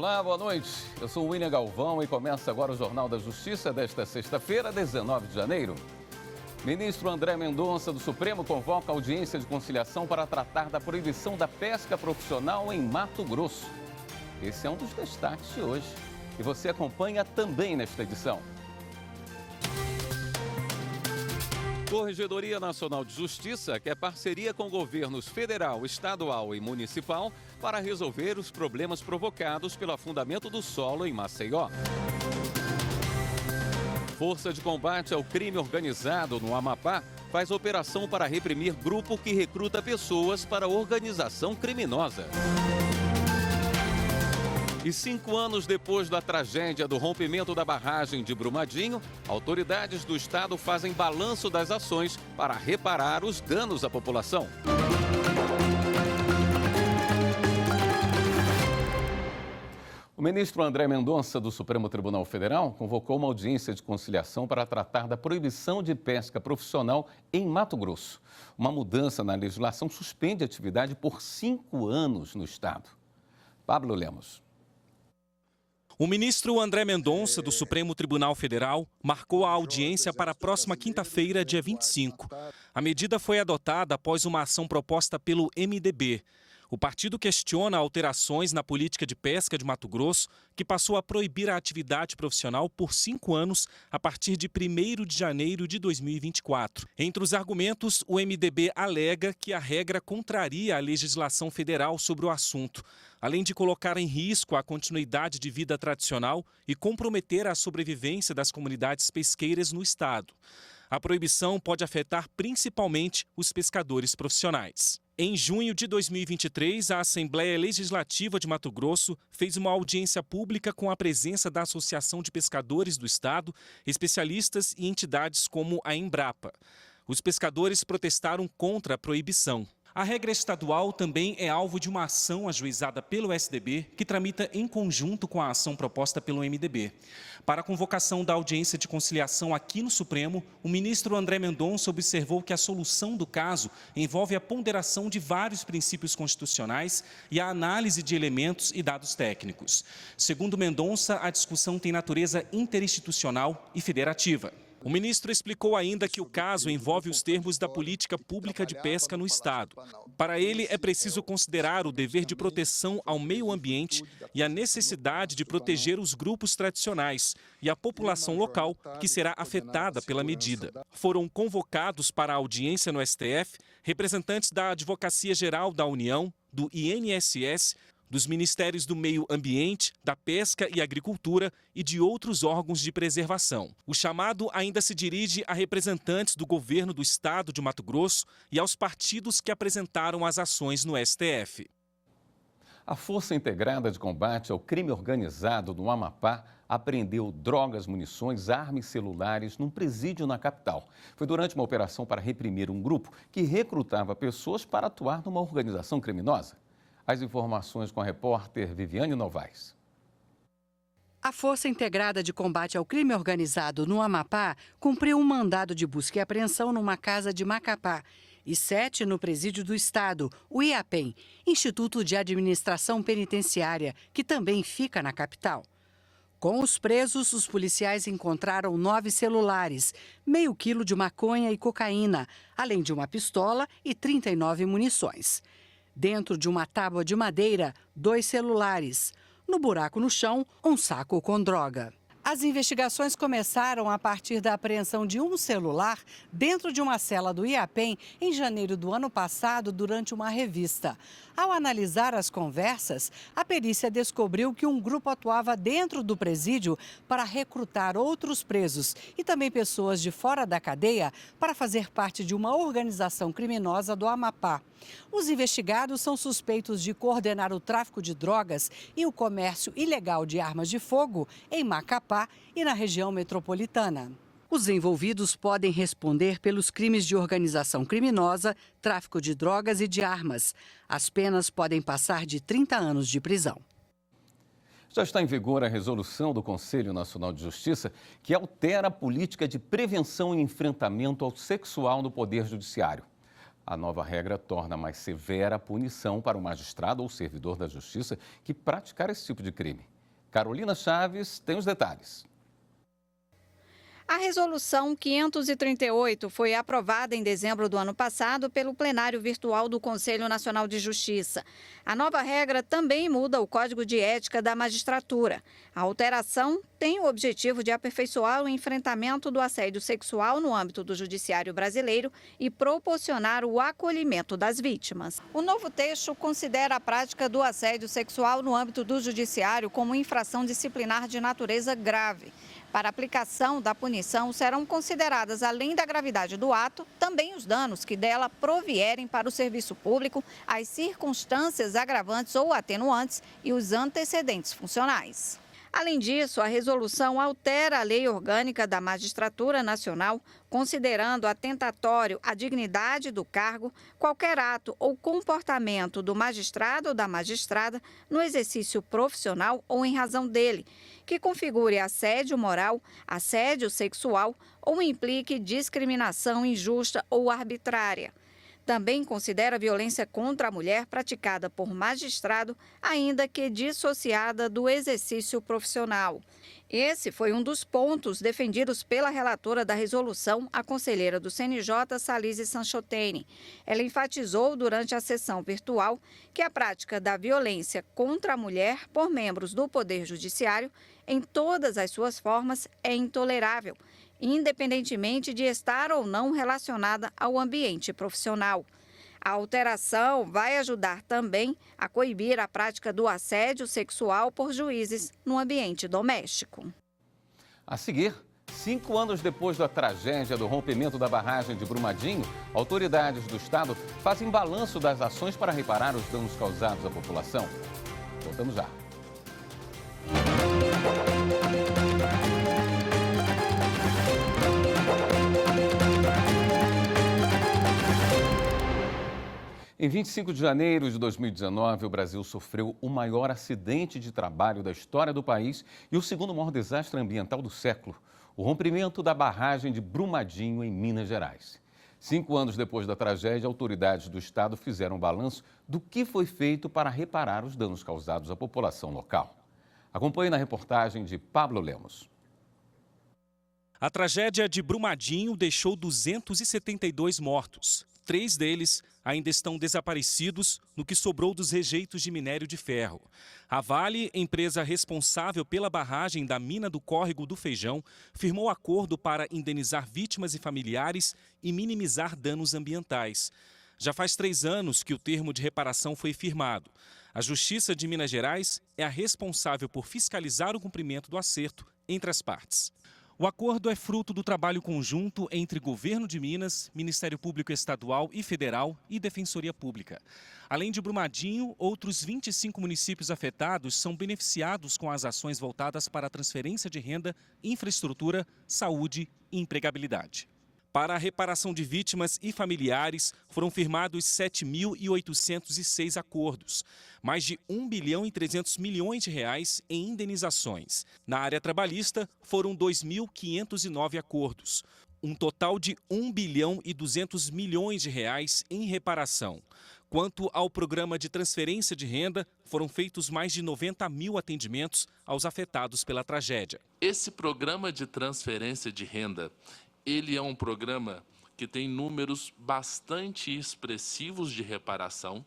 Olá, boa noite. Eu sou o William Galvão e começa agora o Jornal da Justiça desta sexta-feira, 19 de janeiro. Ministro André Mendonça do Supremo convoca a audiência de conciliação para tratar da proibição da pesca profissional em Mato Grosso. Esse é um dos destaques de hoje e você acompanha também nesta edição. Corregedoria Nacional de Justiça quer parceria com governos federal, estadual e municipal para resolver os problemas provocados pelo afundamento do solo em Maceió. Força de combate ao crime organizado no Amapá faz operação para reprimir grupo que recruta pessoas para organização criminosa. E 5 anos depois da tragédia do rompimento da barragem de Brumadinho, autoridades do estado fazem balanço das ações para reparar os danos à população. O ministro André Mendonça, do Supremo Tribunal Federal, convocou uma audiência de conciliação para tratar da proibição de pesca profissional em Mato Grosso. Uma mudança na legislação suspende a atividade por 5 anos no estado. Pablo Lemos. O ministro André Mendonça, do Supremo Tribunal Federal, marcou a audiência para a próxima quinta-feira, dia 25. A medida foi adotada após uma ação proposta pelo MDB. O partido questiona alterações na política de pesca de Mato Grosso, que passou a proibir a atividade profissional por 5 anos a partir de 1º de janeiro de 2024. Entre os argumentos, o MDB alega que a regra contraria a legislação federal sobre o assunto, além de colocar em risco a continuidade de vida tradicional e comprometer a sobrevivência das comunidades pesqueiras no estado. A proibição pode afetar principalmente os pescadores profissionais. Em junho de 2023, a Assembleia Legislativa de Mato Grosso fez uma audiência pública com a presença da Associação de Pescadores do Estado, especialistas e entidades como a Embrapa. Os pescadores protestaram contra a proibição. A regra estadual também é alvo de uma ação ajuizada pelo SDB, que tramita em conjunto com a ação proposta pelo MDB. Para a convocação da audiência de conciliação aqui no Supremo, o ministro André Mendonça observou que a solução do caso envolve a ponderação de vários princípios constitucionais e a análise de elementos e dados técnicos. Segundo Mendonça, a discussão tem natureza interinstitucional e federativa. O ministro explicou ainda que o caso envolve os termos da política pública de pesca no estado. Para ele, é preciso considerar o dever de proteção ao meio ambiente e a necessidade de proteger os grupos tradicionais e a população local que será afetada pela medida. Foram convocados para a audiência no STF representantes da Advocacia Geral da União, do INSS, dos Ministérios do Meio Ambiente, da Pesca e Agricultura e de outros órgãos de preservação. O chamado ainda se dirige a representantes do governo do estado de Mato Grosso e aos partidos que apresentaram as ações no STF. A Força Integrada de Combate ao Crime Organizado no Amapá apreendeu drogas, munições, armas e celulares num presídio na capital. Foi durante uma operação para reprimir um grupo que recrutava pessoas para atuar numa organização criminosa. As informações com a repórter Viviane Novaes. A Força Integrada de Combate ao Crime Organizado no Amapá cumpriu um mandado de busca e apreensão numa casa de Macapá e 7 no Presídio do Estado, o IAPEM, Instituto de Administração Penitenciária, que também fica na capital. Com os presos, os policiais encontraram 9 celulares, meio quilo de maconha e cocaína, além de uma pistola e 39 munições. Dentro de uma tábua de madeira, 2 celulares. No buraco no chão, um saco com droga. As investigações começaram a partir da apreensão de um celular dentro de uma cela do IAPEM em janeiro do ano passado, durante uma revista. Ao analisar as conversas, a perícia descobriu que um grupo atuava dentro do presídio para recrutar outros presos e também pessoas de fora da cadeia para fazer parte de uma organização criminosa do Amapá. Os investigados são suspeitos de coordenar o tráfico de drogas e o comércio ilegal de armas de fogo em Macapá e na região metropolitana. Os envolvidos podem responder pelos crimes de organização criminosa, tráfico de drogas e de armas. As penas podem passar de 30 anos de prisão. Já está em vigor a resolução do Conselho Nacional de Justiça que altera a política de prevenção e enfrentamento ao sexual no Poder Judiciário. A nova regra torna mais severa a punição para o magistrado ou servidor da justiça que praticar esse tipo de crime. Carolina Chaves tem os detalhes. A Resolução 538 foi aprovada em dezembro do ano passado pelo plenário virtual do Conselho Nacional de Justiça. A nova regra também muda o Código de Ética da Magistratura. A alteração tem o objetivo de aperfeiçoar o enfrentamento do assédio sexual no âmbito do judiciário brasileiro e proporcionar o acolhimento das vítimas. O novo texto considera a prática do assédio sexual no âmbito do judiciário como infração disciplinar de natureza grave. Para a aplicação da punição, serão consideradas, além da gravidade do ato, também os danos que dela provierem para o serviço público, as circunstâncias agravantes ou atenuantes e os antecedentes funcionais. Além disso, a resolução altera a Lei Orgânica da Magistratura Nacional, considerando atentatório à dignidade do cargo qualquer ato ou comportamento do magistrado ou da magistrada no exercício profissional ou em razão dele, que configure assédio moral, assédio sexual ou implique discriminação injusta ou arbitrária. Também considera violência contra a mulher praticada por magistrado, ainda que dissociada do exercício profissional. Esse foi um dos pontos defendidos pela relatora da resolução, a conselheira do CNJ, Salise Sanchotene. Ela enfatizou durante a sessão virtual que a prática da violência contra a mulher por membros do Poder Judiciário, em todas as suas formas, é intolerável, independentemente de estar ou não relacionada ao ambiente profissional. A alteração vai ajudar também a coibir a prática do assédio sexual por juízes no ambiente doméstico. A seguir, 5 anos depois da tragédia do rompimento da barragem de Brumadinho, autoridades do estado fazem balanço das ações para reparar os danos causados à população. Voltamos já. Em 25 de janeiro de 2019, o Brasil sofreu o maior acidente de trabalho da história do país e o segundo maior desastre ambiental do século, o rompimento da barragem de Brumadinho, em Minas Gerais. 5 anos depois da tragédia, autoridades do estado fizeram um balanço do que foi feito para reparar os danos causados à população local. Acompanhe na reportagem de Pablo Lemos. A tragédia de Brumadinho deixou 272 mortos. 3 deles ainda estão desaparecidos no que sobrou dos rejeitos de minério de ferro. A Vale, empresa responsável pela barragem da mina do Córrego do Feijão, firmou acordo para indenizar vítimas e familiares e minimizar danos ambientais. Já faz 3 anos que o termo de reparação foi firmado. A Justiça de Minas Gerais é a responsável por fiscalizar o cumprimento do acerto entre as partes. O acordo é fruto do trabalho conjunto entre Governo de Minas, Ministério Público Estadual e Federal e Defensoria Pública. Além de Brumadinho, outros 25 municípios afetados são beneficiados com as ações voltadas para a transferência de renda, infraestrutura, saúde e empregabilidade. Para a reparação de vítimas e familiares, foram firmados 7.806 acordos, mais de 1 bilhão e 300 milhões de reais em indenizações. Na área trabalhista, foram 2.509 acordos, um total de 1 bilhão e 200 milhões de reais em reparação. Quanto ao programa de transferência de renda, foram feitos mais de 90 mil atendimentos aos afetados pela tragédia. Esse programa de transferência de renda, ele é um programa que tem números bastante expressivos de reparação,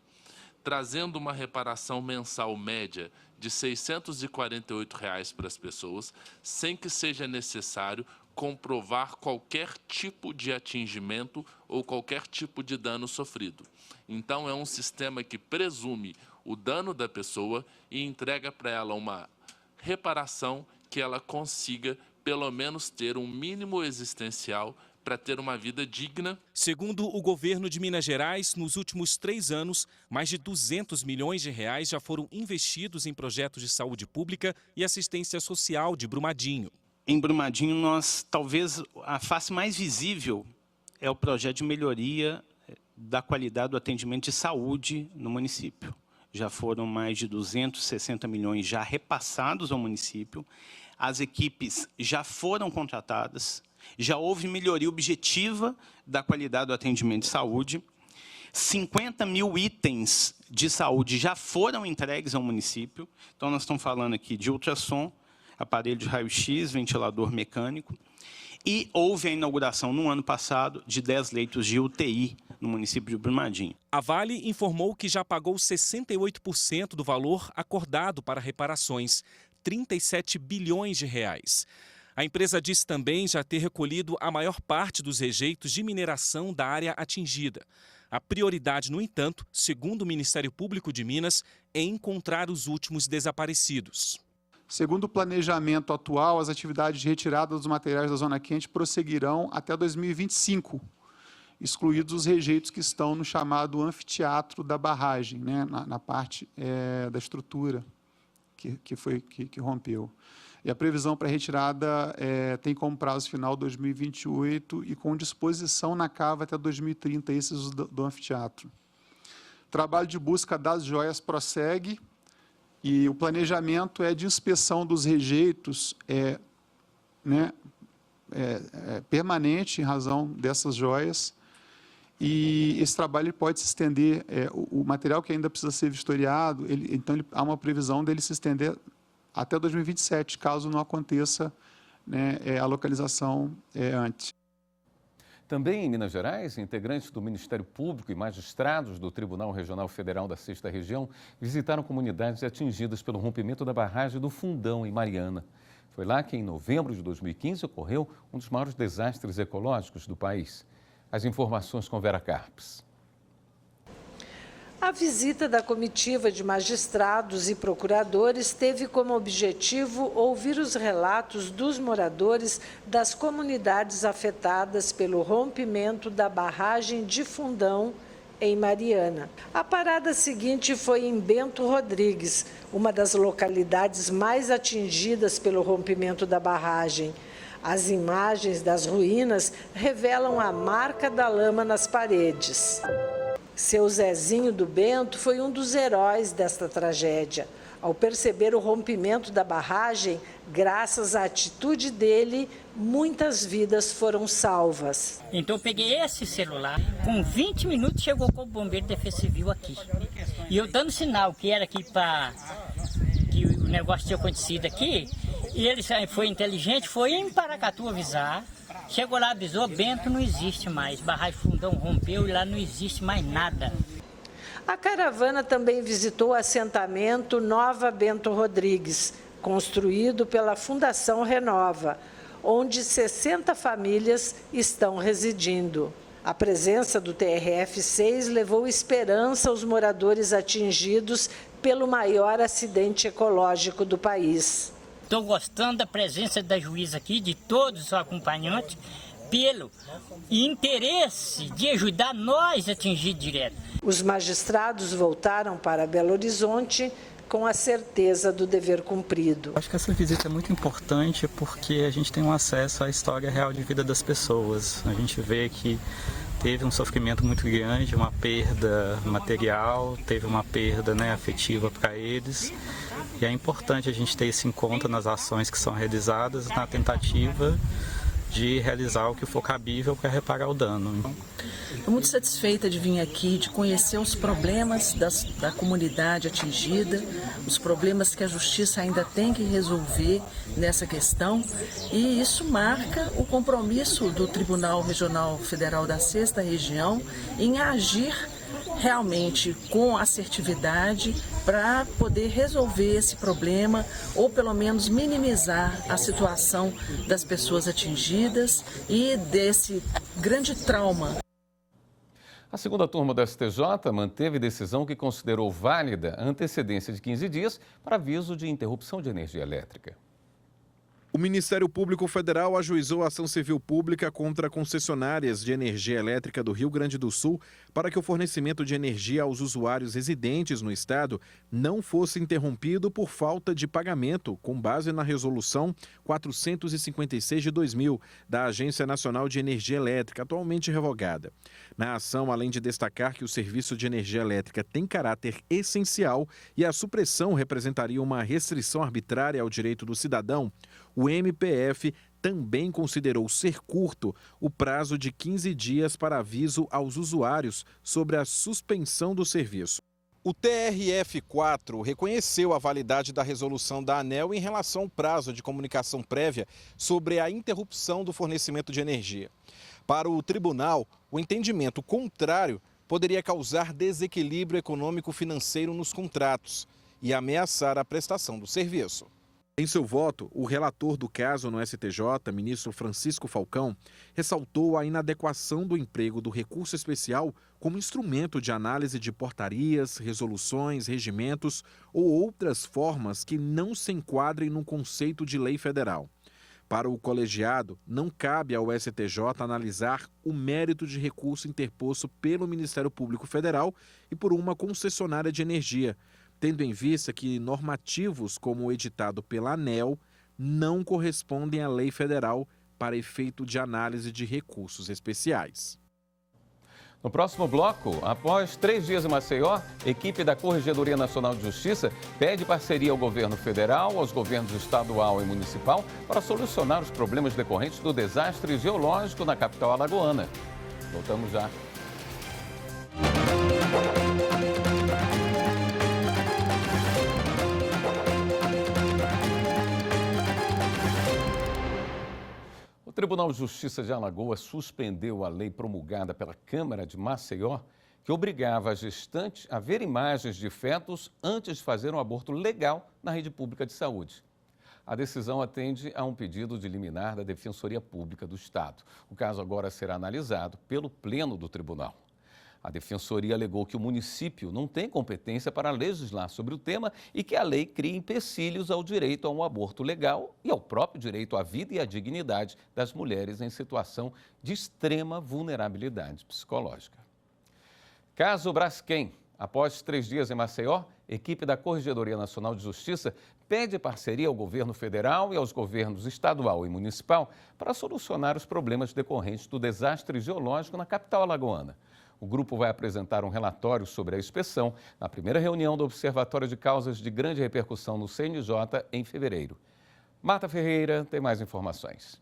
trazendo uma reparação mensal média de R$ 648 para as pessoas, sem que seja necessário comprovar qualquer tipo de atingimento ou qualquer tipo de dano sofrido. Então, é um sistema que presume o dano da pessoa e entrega para ela uma reparação que ela consiga pelo menos ter um mínimo existencial para ter uma vida digna. Segundo o governo de Minas Gerais, nos últimos 3 anos, mais de 200 milhões de reais já foram investidos em projetos de saúde pública e assistência social de Brumadinho. Em Brumadinho, talvez a face mais visível é o projeto de melhoria da qualidade do atendimento de saúde no município. Já foram mais de 260 milhões já repassados ao município. As equipes já foram contratadas, já houve melhoria objetiva da qualidade do atendimento de saúde 50 mil itens de saúde já foram entregues ao município. Então, nós estamos falando aqui de ultrassom, aparelho de raio-x, ventilador mecânico. E houve a inauguração, no ano passado, de 10 leitos de UTI no município de Brumadinho. A Vale informou que já pagou 68% do valor acordado para reparações, 37 bilhões de reais. A empresa disse também já ter recolhido a maior parte dos rejeitos de mineração da área atingida. A prioridade, no entanto, segundo o Ministério Público de Minas, é encontrar os últimos desaparecidos. Segundo o planejamento atual, as atividades de retirada dos materiais da Zona Quente prosseguirão até 2025, excluídos os rejeitos que estão no chamado anfiteatro da barragem, né, na parte da estrutura que rompeu. E a previsão para retirada tem como prazo final 2028 e com disposição na cava até 2030, esses do anfiteatro. O trabalho de busca das joias prossegue. E o planejamento é de inspeção dos rejeitos permanente em razão dessas joias. E esse trabalho pode se estender, o material que ainda precisa ser vistoriado, há uma previsão dele se estender até 2027, caso não aconteça a localização antes. Também em Minas Gerais, integrantes do Ministério Público e magistrados do Tribunal Regional Federal da 6ª Região visitaram comunidades atingidas pelo rompimento da barragem do Fundão, em Mariana. Foi lá que, em novembro de 2015, ocorreu um dos maiores desastres ecológicos do país. As informações com Vera Carpes. A visita da comitiva de magistrados e procuradores teve como objetivo ouvir os relatos dos moradores das comunidades afetadas pelo rompimento da barragem de Fundão, em Mariana. A parada seguinte foi em Bento Rodrigues, uma das localidades mais atingidas pelo rompimento da barragem. As imagens das ruínas revelam a marca da lama nas paredes. Seu Zezinho do Bento foi um dos heróis desta tragédia. Ao perceber o rompimento da barragem, graças à atitude dele, muitas vidas foram salvas. Então eu peguei esse celular, com 20 minutos chegou com o bombeiro de defesa civil aqui. E eu dando sinal que era aqui para que o negócio tinha acontecido aqui, e ele foi inteligente, foi em Paracatu avisar. Chegou lá, avisou, Bento não existe mais, barragem Fundão rompeu e lá não existe mais nada. A caravana também visitou o assentamento Nova Bento Rodrigues, construído pela Fundação Renova, onde 60 famílias estão residindo. A presença do TRF-6 levou esperança aos moradores atingidos pelo maior acidente ecológico do país. Estou gostando da presença da juíza aqui, de todos os acompanhantes, pelo interesse de ajudar nós a atingir direto. Os magistrados voltaram para Belo Horizonte com a certeza do dever cumprido. Acho que essa visita é muito importante porque a gente tem um acesso à história real de vida das pessoas. A gente vê que teve um sofrimento muito grande, uma perda material, teve uma perda afetiva para eles. E é importante a gente ter isso em conta nas ações que são realizadas, na tentativa de realizar o que for cabível para reparar o dano. Estou muito satisfeita de vir aqui, de conhecer os problemas da comunidade atingida, os problemas que a Justiça ainda tem que resolver nessa questão, e isso marca o compromisso do Tribunal Regional Federal da 6ª Região em agir realmente com assertividade para poder resolver esse problema ou pelo menos minimizar a situação das pessoas atingidas e desse grande trauma. A segunda turma do STJ manteve decisão que considerou válida a antecedência de 15 dias para aviso de interrupção de energia elétrica. O Ministério Público Federal ajuizou a ação civil pública contra concessionárias de energia elétrica do Rio Grande do Sul para que o fornecimento de energia aos usuários residentes no estado não fosse interrompido por falta de pagamento, com base na Resolução 456 de 2000 da Agência Nacional de Energia Elétrica, atualmente revogada. Na ação, além de destacar que o serviço de energia elétrica tem caráter essencial e a supressão representaria uma restrição arbitrária ao direito do cidadão, o MPF também considerou ser curto o prazo de 15 dias para aviso aos usuários sobre a suspensão do serviço. O TRF4 reconheceu a validade da resolução da ANEEL em relação ao prazo de comunicação prévia sobre a interrupção do fornecimento de energia. Para o tribunal, o entendimento contrário poderia causar desequilíbrio econômico-financeiro nos contratos e ameaçar a prestação do serviço. Em seu voto, o relator do caso no STJ, ministro Francisco Falcão, ressaltou a inadequação do emprego do recurso especial como instrumento de análise de portarias, resoluções, regimentos ou outras formas que não se enquadrem no conceito de lei federal. Para o colegiado, não cabe ao STJ analisar o mérito de recurso interposto pelo Ministério Público Federal e por uma concessionária de energia, tendo em vista que normativos como o editado pela ANEEL não correspondem à lei federal para efeito de análise de recursos especiais. No próximo bloco, após 3 dias em Maceió, equipe da Corregedoria Nacional de Justiça pede parceria ao governo federal, aos governos estadual e municipal para solucionar os problemas decorrentes do desastre geológico na capital alagoana. Voltamos já. O Tribunal de Justiça de Alagoas suspendeu a lei promulgada pela Câmara de Maceió que obrigava a gestante a ver imagens de fetos antes de fazer um aborto legal na rede pública de saúde. A decisão atende a um pedido de liminar da Defensoria Pública do Estado. O caso agora será analisado pelo Pleno do Tribunal. A Defensoria alegou que o município não tem competência para legislar sobre o tema e que a lei cria empecilhos ao direito a um aborto legal e ao próprio direito à vida e à dignidade das mulheres em situação de extrema vulnerabilidade psicológica. Caso Braskem. Após 3 dias em Maceió, equipe da Corregedoria Nacional de Justiça pede parceria ao governo federal e aos governos estadual e municipal para solucionar os problemas decorrentes do desastre geológico na capital alagoana. O grupo vai apresentar um relatório sobre a inspeção na primeira reunião do Observatório de Causas de Grande Repercussão no CNJ em fevereiro. Marta Ferreira tem mais informações.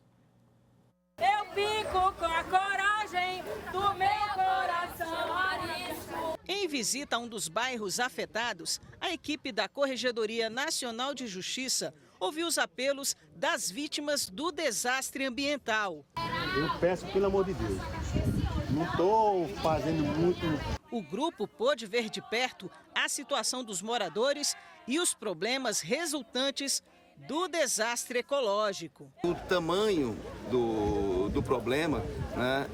Eu fico com a coragem do meu coração arisco. Em visita a um dos bairros afetados, a equipe da Corregedoria Nacional de Justiça ouviu os apelos das vítimas do desastre ambiental. Eu peço, pelo amor de Deus, não estou fazendo muito. O grupo pôde ver de perto a situação dos moradores e os problemas resultantes do desastre ecológico. O tamanho do problema, né,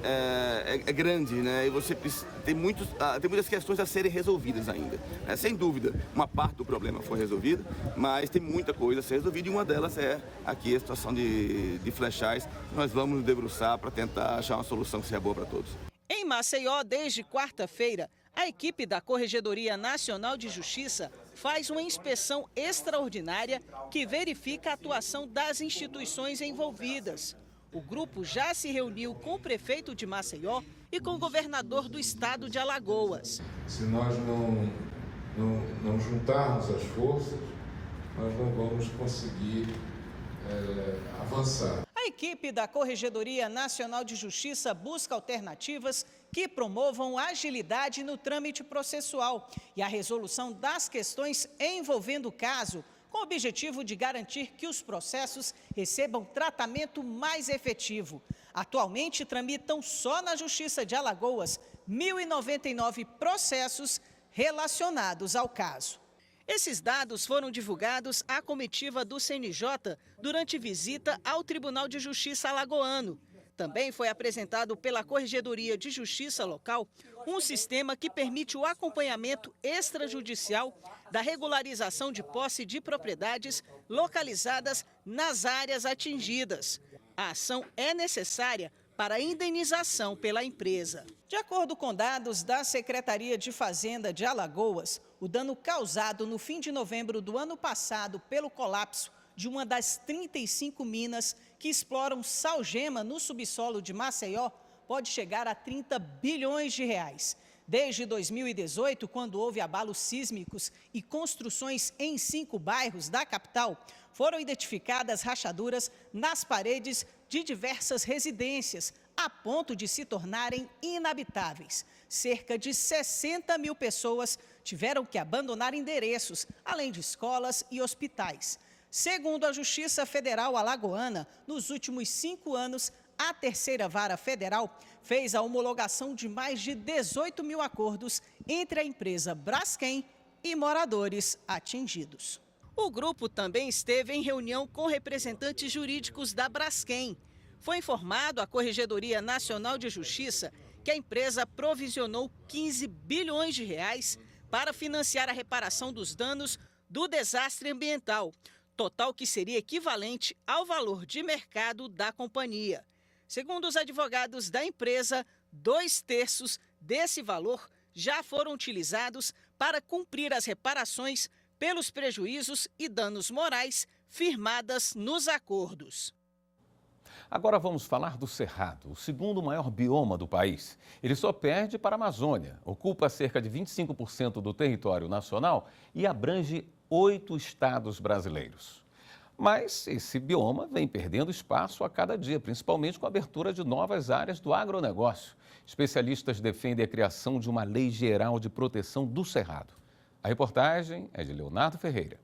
é grande, né, e você tem muitas questões a serem resolvidas ainda. Sem dúvida, uma parte do problema foi resolvida, mas tem muita coisa a ser resolvida e uma delas é aqui a situação de flechais. Nós vamos nos debruçar para tentar achar uma solução que seja boa para todos. Em Maceió, desde quarta-feira, a equipe da Corregedoria Nacional de Justiça faz uma inspeção extraordinária que verifica a atuação das instituições envolvidas. O grupo já se reuniu com o prefeito de Maceió e com o governador do estado de Alagoas. Se nós não juntarmos as forças, nós não vamos conseguir avançar. A equipe da Corregedoria Nacional de Justiça busca alternativas que promovam agilidade no trâmite processual e a resolução das questões envolvendo o caso, com o objetivo de garantir que os processos recebam tratamento mais efetivo. Atualmente, tramitam só na Justiça de Alagoas 1.099 processos relacionados ao caso. Esses dados foram divulgados à comitiva do CNJ durante visita ao Tribunal de Justiça alagoano. Também foi apresentado pela Corregedoria de Justiça local um sistema que permite o acompanhamento extrajudicial da regularização de posse de propriedades localizadas nas áreas atingidas. A ação é necessária para a indenização pela empresa. De acordo com dados da Secretaria de Fazenda de Alagoas, o dano causado no fim de novembro do ano passado pelo colapso de uma das 35 minas que exploram salgema no subsolo de Maceió pode chegar a 30 bilhões de reais. Desde 2018, quando houve abalos sísmicos e construções em 5 bairros da capital, foram identificadas rachaduras nas paredes de diversas residências, a ponto de se tornarem inabitáveis. Cerca de 60 mil pessoas tiveram que abandonar endereços, além de escolas e hospitais. Segundo a Justiça Federal Alagoana, nos últimos 5 anos, a Terceira Vara Federal fez a homologação de mais de 18 mil acordos entre a empresa Braskem e moradores atingidos. O grupo também esteve em reunião com representantes jurídicos da Braskem. Foi informado à Corregedoria Nacional de Justiça que a empresa provisionou 15 bilhões de reais para financiar a reparação dos danos do desastre ambiental, total que seria equivalente ao valor de mercado da companhia. Segundo os advogados da empresa, 2/3 desse valor já foram utilizados para cumprir as reparações pelos prejuízos e danos morais firmadas nos acordos. Agora vamos falar do Cerrado, o segundo maior bioma do país. Ele só perde para a Amazônia, ocupa cerca de 25% do território nacional e abrange 8 estados brasileiros. Mas esse bioma vem perdendo espaço a cada dia, principalmente com a abertura de novas áreas do agronegócio. Especialistas defendem a criação de uma lei geral de proteção do Cerrado. A reportagem é de Leonardo Ferreira.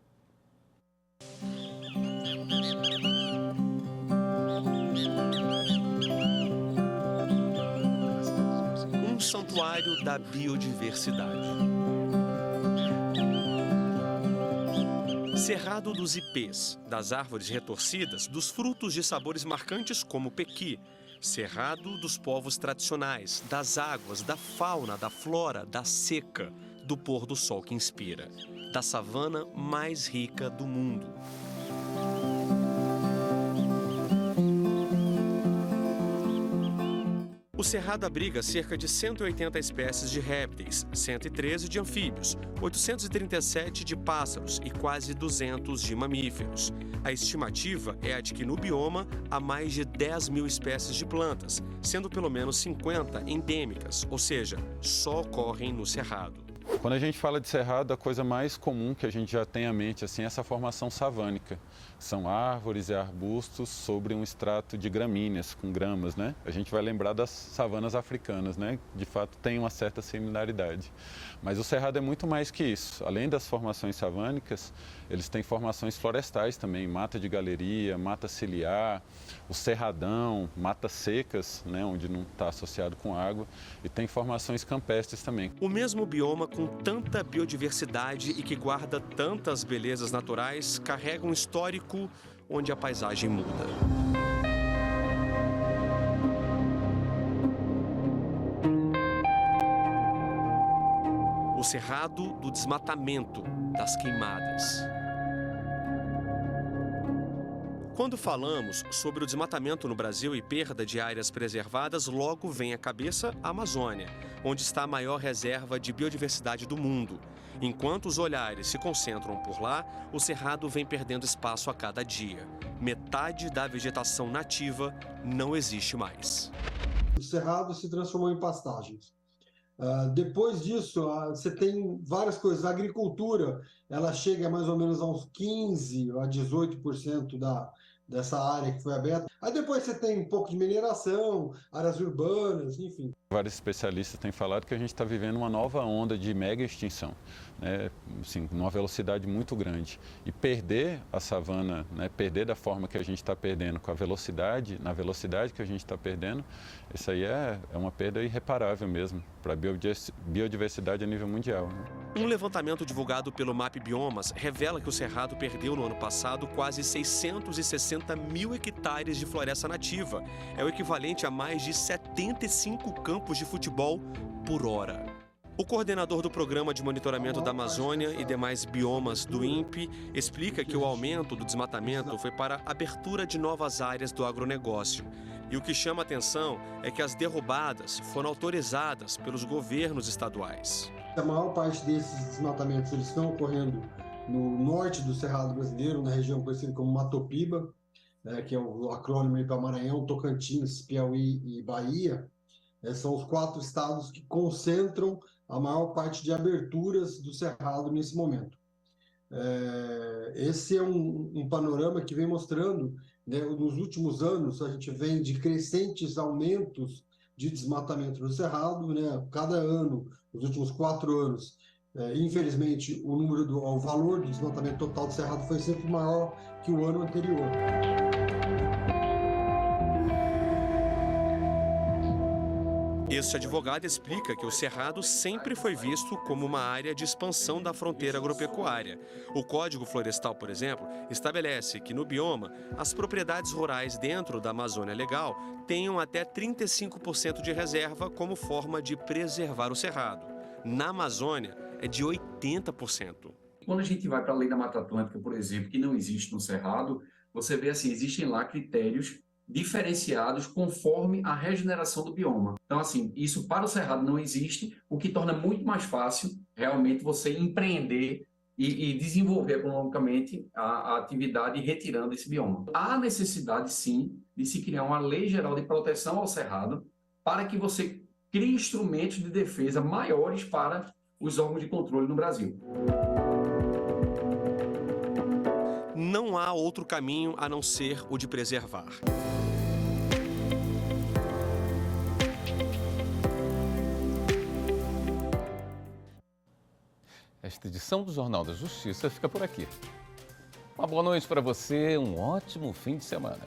Um santuário da biodiversidade. Cerrado dos ipês, das árvores retorcidas, dos frutos de sabores marcantes como o pequi. Cerrado dos povos tradicionais, das águas, da fauna, da flora, da seca, do pôr do sol que inspira, da savana mais rica do mundo. O Cerrado abriga cerca de 180 espécies de répteis, 113 de anfíbios, 837 de pássaros e quase 200 de mamíferos. A estimativa é a de que no bioma há mais de 10 mil espécies de plantas, sendo pelo menos 50 endêmicas, ou seja, só ocorrem no Cerrado. Quando a gente fala de cerrado, a coisa mais comum que a gente já tem à mente assim, é essa formação savânica. São árvores e arbustos sobre um estrato de gramíneas, com gramas, né? A gente vai lembrar das savanas africanas, né? De fato, tem uma certa similaridade. Mas o cerrado é muito mais que isso. Além das formações savânicas, eles têm formações florestais também, mata de galeria, mata ciliar, o cerradão, matas secas, né? Onde não está associado com água, e tem formações campestres também. O mesmo bioma com tanta biodiversidade e que guarda tantas belezas naturais carrega um histórico onde a paisagem muda. O Cerrado do desmatamento, das queimadas. Quando falamos sobre o desmatamento no Brasil e perda de áreas preservadas, logo vem à cabeça a Amazônia, onde está a maior reserva de biodiversidade do mundo. Enquanto os olhares se concentram por lá, o Cerrado vem perdendo espaço a cada dia. Metade da vegetação nativa não existe mais. O Cerrado se transformou em pastagens. Depois disso, você tem várias coisas. A agricultura, ela chega mais ou menos a uns 15% a 18% dessa área que foi aberta. Aí depois você tem um pouco de mineração, áreas urbanas, enfim. Vários especialistas têm falado que a gente está vivendo uma nova onda de mega extinção, né? Assim, numa velocidade muito grande. E perder a savana, né? Perder da forma que a gente está perdendo, com a velocidade, na velocidade que a gente está perdendo, isso aí é uma perda irreparável mesmo para a biodiversidade a nível mundial, né? Um levantamento divulgado pelo MAP Biomas revela que o Cerrado perdeu no ano passado quase 660 mil hectares de floresta nativa. É o equivalente a mais de 75 campos de futebol por hora. O coordenador do Programa de Monitoramento da Amazônia e demais biomas do INPE explica que o aumento do desmatamento foi para a abertura de novas áreas do agronegócio. E o que chama a atenção é que as derrubadas foram autorizadas pelos governos estaduais. A maior parte desses desmatamentos eles estão ocorrendo no norte do Cerrado brasileiro, na região conhecida como Matopiba, que é o acrônimo para Maranhão, Tocantins, Piauí e Bahia. São os 4 estados que concentram a maior parte de aberturas do Cerrado nesse momento. Esse é um panorama que vem mostrando né? Nos últimos anos, a gente vem de crescentes aumentos de desmatamento no Cerrado, né? Cada ano, nos últimos 4 anos, infelizmente, o valor do desmatamento total do Cerrado foi sempre maior que o ano anterior. Este advogado explica que o Cerrado sempre foi visto como uma área de expansão da fronteira agropecuária. O Código Florestal, por exemplo, estabelece que no bioma, as propriedades rurais dentro da Amazônia Legal tenham até 35% de reserva como forma de preservar o Cerrado. Na Amazônia, é de 80%. Quando a gente vai para a Lei da Mata Atlântica, por exemplo, que não existe no Cerrado, você vê assim, existem lá critérios diferenciados conforme a regeneração do bioma. Então, assim, isso para o Cerrado não existe, o que torna muito mais fácil realmente você empreender e desenvolver economicamente a atividade retirando esse bioma. Há necessidade, sim, de se criar uma lei geral de proteção ao Cerrado para que você crie instrumentos de defesa maiores para os órgãos de controle no Brasil. Não há outro caminho a não ser o de preservar. Esta edição do Jornal da Justiça fica por aqui. Uma boa noite para você, um ótimo fim de semana.